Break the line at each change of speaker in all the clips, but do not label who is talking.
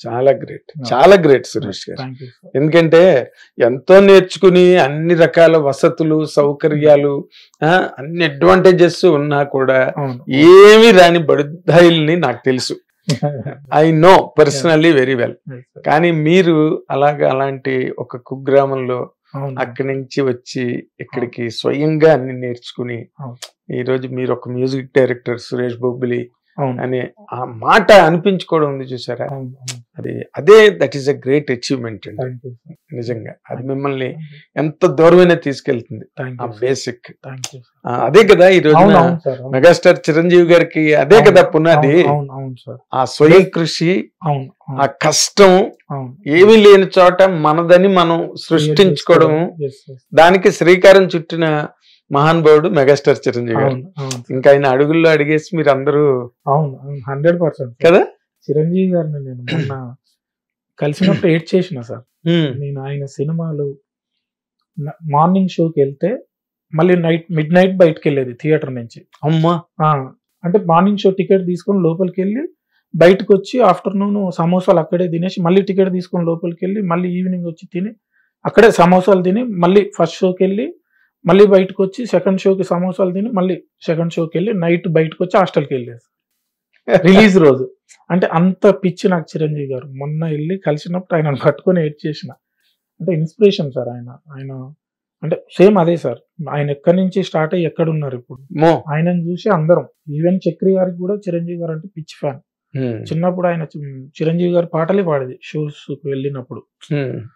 చాలా గ్రేట్, చాలా గ్రేట్ సురేష్ గారు.
Thank you sir.
ఎందుకంటే ఎంతో నేర్చుకుని అన్ని రకాల వసతులు సౌకర్యాలు అన్ని అడ్వాంటేజెస్ ఉన్నా కూడా
అవును.
ఏమీ రాని బడుద్దాయిల్ని నాకు తెలుసు. I know personally very well.
Yes, sir.
కానీ మీరు అలాంటి ఒక కుగ్రామంలో
అవును.
అక్కడి నుంచి వచ్చి ఇక్కడికి స్వయంగా అన్ని నేర్చుకుని
అవును.
ఈ రోజు మీరు ఒక మ్యూజిక్ డైరెక్టర్ సురేష్ బొబ్బిలి
అవును.
అనే ఆ మాట అనిపించుకోవడం ఉంది చూసారా,
అవును. అవును.
అదే that is a great achievement అండి.
Thank you sir.
నిజంగా అది మిమ్మల్ని ఎంత దూరమైనా తీసుకెళ్తుంది.
Thank
ah
you sir.
Basic
thank you sir.
అదే కదా ఈ రోజు
అవును. అవును సార్. అవును.
మెగాస్టార్ చిరంజీవి గారికి అదే కదా పునాది.
అవును. అవును సార్.
ఆ స్వయం కృషి,
అవును.
ఆ కష్టం,
అవును.
ఏమీ లేని చోట మనదని మనం సృష్టించుకోవడము,
Yes, yes.
దానికి శ్రీకారం చుట్టిన మహానుభావుడు మెగాస్టార్ చిరంజీవి గారు.
అవును. అవును.
ఇంకా ఆయన అడుగుల్లో అడిగేసి మీరు అందరూ
అవును. అవును. 100%
కదా.
చిరంజీవి గారిని నేను మొన్న కలిసినప్పుడు ఏడ్ చేసిన సార్.
హ్మ్.
నేను ఆయన సినిమాలు మార్నింగ్ షోకి వెళ్తే మళ్ళీ మిడ్ నైట్ బయటకు వెళ్ళేది థియేటర్ నుంచి.
అమ్మా.
అంటే మార్నింగ్ షో టికెట్ తీసుకొని లోపలికి వెళ్ళి బయటకు వచ్చి ఆఫ్టర్నూన్ సమోసాలు అక్కడే తినేసి మళ్ళీ టికెట్ తీసుకొని లోపలికి వెళ్ళి మళ్ళీ ఈవినింగ్ వచ్చి తిని అక్కడే సమోసాలు తిని మళ్ళీ ఫస్ట్ షోకి వెళ్ళి మళ్ళీ బయటకు వచ్చి సెకండ్ షోకి సమోసాలు తిని మళ్ళీ సెకండ్ షోకి వెళ్ళి నైట్ బయటకు వచ్చి హాస్టల్కి వెళ్ళేది రిలీజ్ రోజు. అంటే అంత పిచ్చి నాకు చిరంజీవి గారు. మొన్న వెళ్ళి కలిసినప్పుడు ఆయన పట్టుకొని ఏడ్ చేసిన. అంటే ఇన్స్పిరేషన్ సార్ ఆయన. అంటే సేమ్ అదే సార్. ఆయన ఎక్కడి నుంచి స్టార్ట్ అయ్యి ఎక్కడున్నారు ఇప్పుడు. ఆయనను చూసి అందరం, ఈవెన్ చక్రి గారికి కూడా చిరంజీవి గారు అంటే పిచ్చి ఫ్యాన్. చిన్నప్పుడు ఆయన చిరంజీవి గారి పాటలే పాడేది షోస్ వెళ్ళినప్పుడు. ఇప్పుడు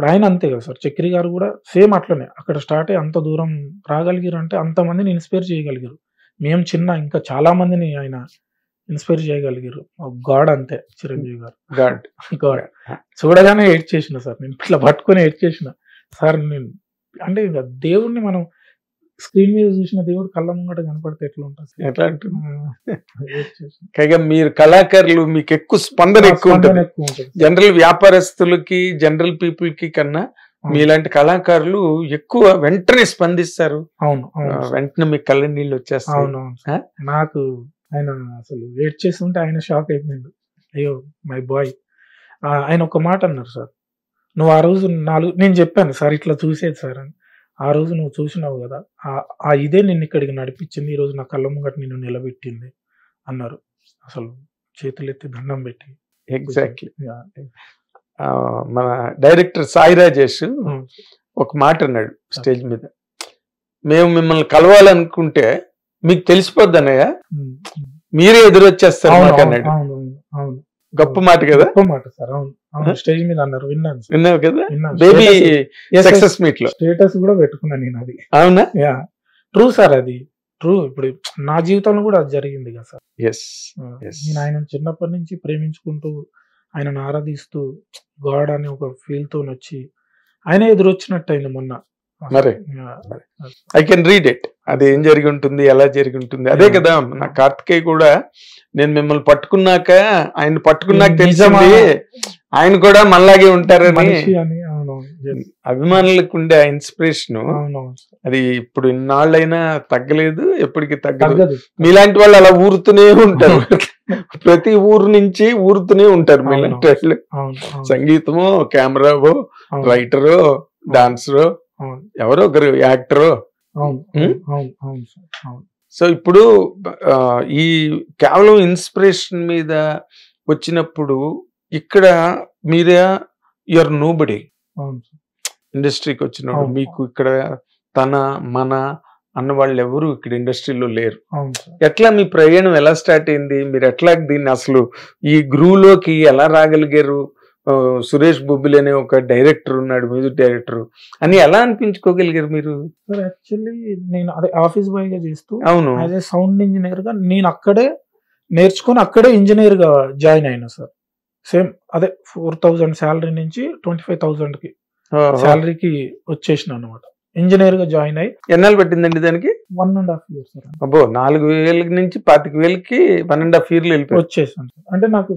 ఆయన అంతే కదా సార్. చక్రి గారు కూడా సేమ్ అట్లనే అక్కడ స్టార్ట్ అయ్యి అంత దూరం రాగలిగారు అంటే అంతమందిని ఇన్స్పైర్ చేయగలిగారు. మేము చిన్న ఇంకా చాలా మందిని ఆయన ఇన్స్పైర్ చేయగలిగారు. గాడ్ అంతే చిరంజీవి గారు. గాడ్ చూడగానే ఏడ్ చేసిన సార్. నేను ఇట్లా పట్టుకొని ఏడ్ చేసిన సార్. నేను అంటే ఇంకా దేవుడిని మనం స్క్రీన్ మీద చూసిన దేవుడు కళ్ళ ముంగట కనపడితే ఎట్లా ఉంటుంది
ఎట్లా ఉంటుంది. మీరు కళాకారులు, మీకు ఎక్కువ స్పందన ఎక్కువ ఉంటుంది. జనరల్ వ్యాపారస్తులకి, జనరల్ పీపుల్ కి కన్నా మీలాంటి కళాకారులు ఎక్కువ వెంటనే స్పందిస్తారు.
అవును.
వెంటనే మీకు కళ్ళ నీళ్ళు వచ్చేస్తాయి.
అవును. నాకు ఆయన అసలు వెయిట్ చేస్తుంటే ఆయన షాక్ అయిపోయింది. అయ్యో మై బాయ్. ఆయన ఒక మాట అన్నారు సార్. నువ్వు ఆ రోజు నేను చెప్పాను సార్ ఇట్లా చూసేది సార్ అని. ఆ రోజు నువ్వు చూసినావు కదా, ఇదే నిన్ను ఇక్కడికి నడిపించింది, ఈ రోజు నా కళ్ళ ముంగట నిన్ను నిలబెట్టింది అన్నారు. అసలు చేతులెత్తి దండం పెట్టి.
ఎగ్జాక్ట్లీ. మన డైరెక్టర్ సాయి రాజేష్ ఒక మాట అన్నాడు స్టేజ్ మీద, మేము మిమ్మల్ని కలవాలనుకుంటే మీకు తెలిసిపోద్ది అన్నయ్య, మీరే ఎదురొచ్చేస్తారు మాకు అన్నాడు. గొప్ప మాట కదా.
గొప్ప మాట సార్. అవును. స్టేజ్ మీద అన్నారు.
విన్నావు కదా బేబీ సక్సెస్ మీట్ లో.
స్టేటస్ కూడా పెట్టుకున్నా నేను అది.
అవునా?
True sir. అది ట్రూ. ఇప్పుడు నా జీవితంలో కూడా అది జరిగింది కదా సార్. నేను ఆయన చిన్నప్పటి నుంచి ప్రేమించుకుంటూ ఆయనను ఆరాధిస్తూ గాడ్ అని ఒక ఫీల్ తో వచ్చి ఆయన ఎదురొచ్చినట్టు అయింది మొన్న.
మరి ఐ కెన్ రీడ్ ఇట్. అది ఏం జరిగి ఉంటుంది, ఎలా జరిగి ఉంటుంది. అదే కదా నా కార్తికేయ కూడా, నేను మిమ్మల్ని పట్టుకున్నాక ఆయన పట్టుకున్నాక తెలిసింది ఆయన కూడా మనలాగే ఉంటారని. అభిమానులకు ఉండే ఆ ఇన్స్పిరేషన్ అది ఇప్పుడు ఇన్నాళ్ళైనా తగ్గలేదు, ఎప్పటికీ తగ్గలేదు. మీలాంటి వాళ్ళు అలా ఊరుతూనే ఉంటారు. ప్రతి ఊరు నుంచి ఊరుతూనే ఉంటారు మీలాంటి వాళ్ళు. సంగీతమో, కెమెరావో, రైటరో, డాన్సరో, ఎవరో ఒకరు యాక్టరో. సో ఇప్పుడు ఈ కేవలం ఇన్స్పిరేషన్ మీద వచ్చినప్పుడు ఇక్కడ మీరే యువర్ నోబడి. ఇండస్ట్రీకి వచ్చినప్పుడు మీకు ఇక్కడ మన అన్న వాళ్ళు ఎవరు ఇక్కడ ఇండస్ట్రీలో లేరు. ఎట్లా మీ ప్రయాణం ఎలా స్టార్ట్ అయింది, మీరు ఎట్లా దీన్ని అసలు ఈ గ్రూలోకి ఎలా రాగలిగారు? సురేష్ బొబ్బిలి అనే ఒక డైరెక్టర్ ఉన్నాడు, మ్యూజిక్ డైరెక్టర్ అని ఎలా అనిపించుకోగలిగారు మీరు?
యాక్చువల్లీ నేను అదే ఆఫీస్ బాయ్ గా చేస్తూ,
అవును,
యాజ్ ఏ సౌండ్ ఇంజనీర్ గా నేను అక్కడే నేర్చుకుని అక్కడే ఇంజనీర్ గా జాయిన్ అయినా సార్. సేమ్ అదే 4,000 శాలరీ నుంచి 25,000 కి శాలరీకి వచ్చేసిన అనమాట. ఇంజనీర్ గా జాయిన్ అయ్యి.
ఎన్నాళ్ళు పట్టిందండి దానికి?
1.5 years సార్.
అబ్బో, 4,000 నుంచి 25,000కి 1.5 years వెళ్ళిపోయి
వచ్చేసాను. అంటే నాకు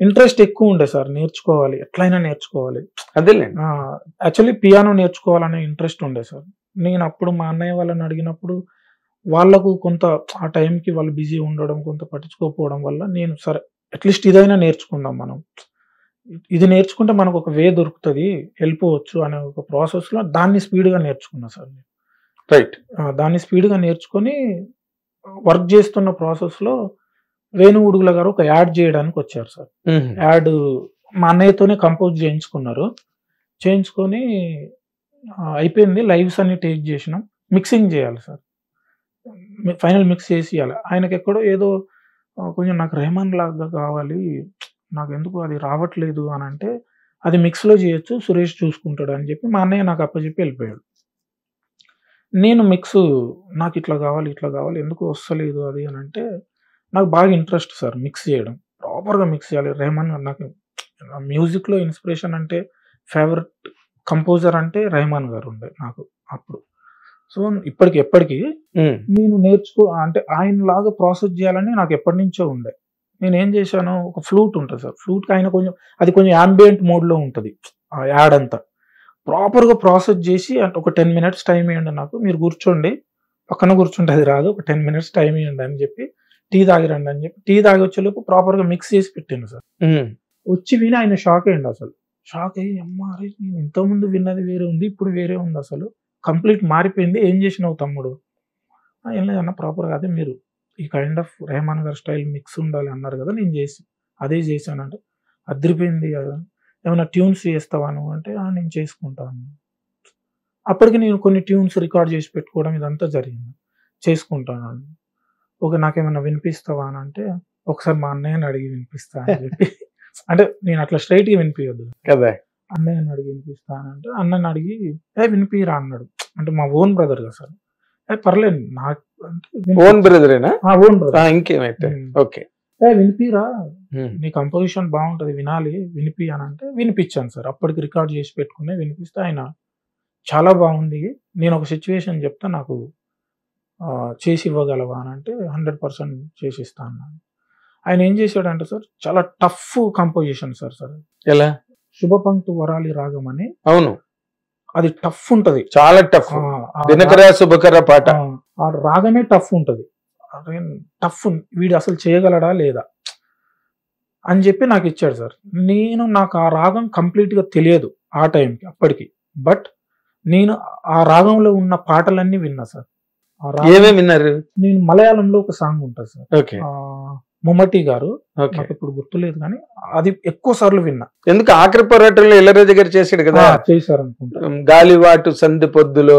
ఇంట్రెస్ట్ ఎక్కువ ఉండే సార్, నేర్చుకోవాలి, ఎట్లయినా నేర్చుకోవాలి.
అదేలే.
యాక్చువల్లీ పియానో నేర్చుకోవాలనే ఇంట్రెస్ట్ ఉండే సార్. నేను అప్పుడు మా అన్నయ్య వాళ్ళని అడిగినప్పుడు వాళ్ళకు కొంత ఆ టైంకి వాళ్ళు బిజీ ఉండడం, కొంత పట్టించుకోకపోవడం వల్ల నేను సరే అట్లీస్ట్ ఇదైనా నేర్చుకుందాం మనం, ఇది నేర్చుకుంటే మనకు ఒక వే దొరుకుతుంది, వెళ్ళిపోవచ్చు అనే ఒక ప్రాసెస్లో దాన్ని స్పీడ్గా నేర్చుకున్నా సార్.
రైట్.
దాన్ని స్పీడ్గా నేర్చుకొని వర్క్ చేస్తున్న ప్రాసెస్లో వేణు ఉడుగుల గారు ఒక యాడ్ చేయడానికి వచ్చారు సార్. యాడ్ మా అన్నయ్యతోనే కంపోజ్ చేయించుకున్నారు. చేయించుకొని అయిపోయింది, లైవ్స్ అన్ని టేక్ చేసినాం, మిక్సింగ్ చేయాలి సార్, ఫైనల్ మిక్స్ చేసి ఇవ్వాలి. ఆయనకి ఎక్కడో ఏదో కొంచెం నాకు రెహమాన్ లాగా కావాలి, నాకు ఎందుకు అది రావట్లేదు అని అంటే, అది మిక్స్లో చేయొచ్చు, సురేష్ చూసుకుంటాడు అని చెప్పి మా అన్నయ్య నాకు అప్పచెప్పి వెళ్ళిపోయాడు. నేను మిక్స్ నాకు ఇట్లా కావాలి ఇట్లా కావాలి ఎందుకు వస్తలేదు అది అని అంటే, నాకు బాగా ఇంట్రెస్ట్ సార్ మిక్స్ చేయడం, ప్రాపర్గా మిక్స్ చేయాలి. రెహమాన్ నాకు మ్యూజిక్లో ఇన్స్పిరేషన్ అంటే ఫేవరెట్ కంపోజర్ అంటే రెహమాన్ గారు ఉండే నాకు అప్పుడు. సో ఎప్పటికీ నేను అంటే ఆయన లాగా ప్రాసెస్ చేయాలని నాకు ఎప్పటి నుంచో ఉండే. నేను ఏం చేశాను, ఒక ఫ్లూట్ ఉంటుంది సార్, ఫ్లూట్కి ఆయన కొంచెం యాంబియంట్ మోడ్లో ఉంటుంది ఆ యాడ్ అంతా, ప్రాపర్గా ప్రాసెస్ చేసి అంటే ఒక 10 minutes టైం ఇవ్వండి నాకు, మీరు కూర్చోండి పక్కన కూర్చుంటే అది రాదు, ఒక 10 minutes టైం ఇవ్వండి అని చెప్పి, టీ తాగిరండి అని చెప్పి టీ తాగి వచ్చేలోపు ప్రాపర్గా మిక్స్ చేసి పెట్టాను సార్. వచ్చి విని ఆయన షాక్ అయ్యండి, అసలు షాక్ అయ్యి అమ్మ అరే నేను ఇంతకుముందు విన్నది వేరే ఉంది ఇప్పుడు వేరే ఉంది, అసలు కంప్లీట్ మారిపోయింది, ఏం చేసినావు తమ్ముడు. ఏం లేదన్న ప్రాపర్గా అదే మీరు ఈ కైండ్ ఆఫ్ రెహమాన్ గారి స్టైల్ మిక్స్ ఉండాలి అన్నారు కదా, నేను అదే చేశానంటే అదిరిపోయింది కదా, ఏమైనా ట్యూన్స్ చేస్తావా నువ్వు అంటే నేను చేసుకుంటాను. అప్పటికి నేను కొన్ని ట్యూన్స్ రికార్డ్ చేసి పెట్టుకోవడం ఇదంతా జరిగింది, చేసుకుంటాను. ఓకే నాకేమైనా వినిపిస్తావా అని అంటే, ఒకసారి మా అన్నయ్యని అడిగి వినిపిస్తా అని చెప్పి అంటే నేను అట్లా స్ట్రైట్గా వినిపించద్దు
కదా,
అన్నయ్యని అడిగి వినిపిస్తానంటే అన్నని అడిగి వినిపిరా అన్నాడు. అంటే మా ఓన్ బ్రదర్ కదా సార్, పర్లేదు నాకు అంటే
ఓన్ బ్రదరేనా?
ఓన్ బ్రదర్,
ఇంకేమైతే ఓకే
వినిపిరా నీ కంపోజిషన్ బాగుంటది వినాలి వినిపి అని అంటే వినిపించాను సార్. అప్పటికి రికార్డ్ చేసి పెట్టుకునే వినిపిస్తే ఆయన చాలా బాగుంది, నేను ఒక సిచ్యువేషన్ చెప్తా నాకు చేసి ఇవ్వగలవా అని అంటే 100% చేసిస్తా అన్నాను. ఆయన ఏం చేశాడంటే సార్, చాలా టఫ్ కంపోజిషన్ సార్.
ఎలా?
శుభపంక్తు వరాలి రాగం అని,
అవును
అది టఫ్ ఉంటది,
చాలా టఫ్, దినకర శుభకర పాట,
ఆ రాగమే టఫ్ ఉంటది. టఫ్ వీడు అసలు చేయగలడా లేదా అని చెప్పి నాకు ఇచ్చాడు సార్. నాకు ఆ రాగం కంప్లీట్ గా తెలియదు ఆ టైంకి అప్పటికి, బట్ నేను ఆ రాగంలో ఉన్న పాటలన్నీ విన్నా సార్.
ఏమేమి విన్నారు?
నేను మలయాళంలో ఒక సాంగ్ ఉంటుంది సార్, ముమ్మటి గారు, నాకు ఇప్పుడు గుర్తులేదు కానీ అది ఎక్కువ సార్లు విన్నా.
ఎందుకు ఆఖరి పోరాటంలో ఇళయరాజా గారు చేశాడు కదా,
చేశారు అనుకుంటా,
గాలివాటు సంధి పొద్దులో